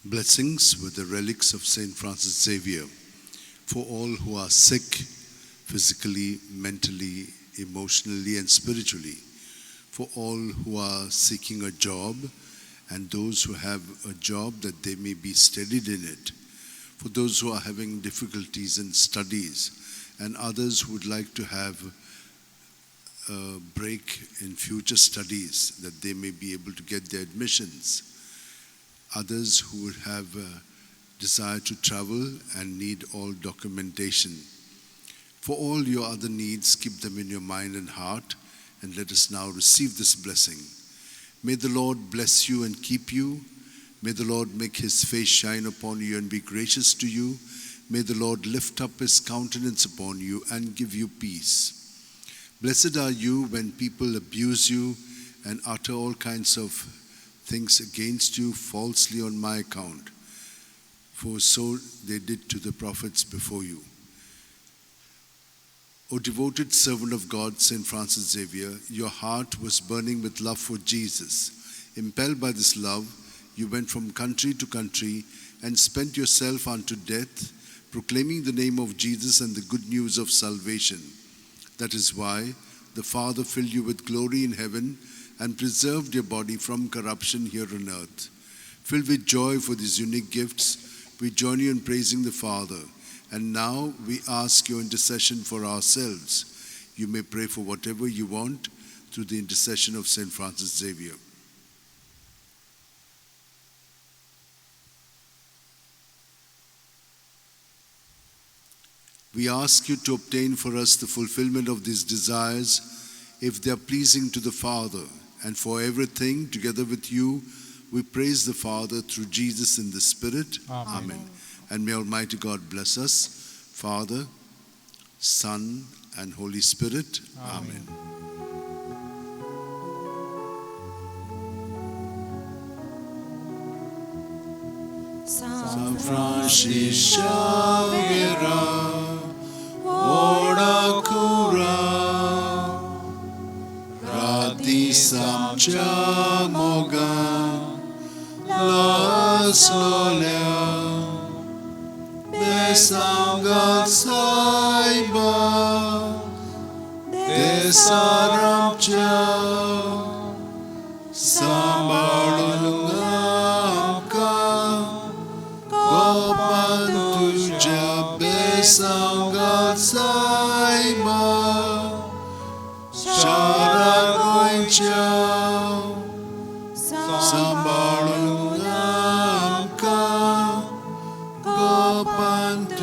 Blessings with the relics of Saint Francis Xavier for all who are sick physically, mentally, emotionally, and spiritually, for all who are seeking a job and those who have a job that they may be steadied in it, for those who are having difficulties in studies and others who would like to have a break in future studies that they may be able to get their admissions. Others who would have a desire to travel and need all documentation. For all your other needs, keep them in your mind and heart, and let us now receive this blessing. May the Lord bless you and keep you. May the Lord make his face shine upon you and be gracious to you. May the Lord lift up his countenance upon you and give you peace. Blessed are you when people abuse you and utter all kinds of things against you falsely on my account, for so they did to the prophets before you. O devoted servant of God, Saint Francis Xavier, your heart was burning with love for Jesus. Impelled by this love, you went from country to country and spent yourself unto death, proclaiming the name of Jesus and the good news of salvation. That is why the Father filled you with glory in heaven and preserved your body from corruption here on earth. Filled with joy for these unique gifts, we join you in praising the Father. And now we ask your intercession for ourselves. You may pray for whatever you want through the intercession of Saint Francis Xavier. We ask you to obtain for us the fulfillment of these desires, if they are pleasing to the Father. And for everything, together with you, we praise the Father through Jesus in the Spirit. Amen. And may Almighty God bless us, Father, Son, and Holy Spirit. Amen. San Francis Xavier, ora cura, radi samcha moga, la solia, besangat saiba, desaramcha, sambalungamka, gopantuja besangat saiba, sharagoincha, sambalungamka, gopantuja.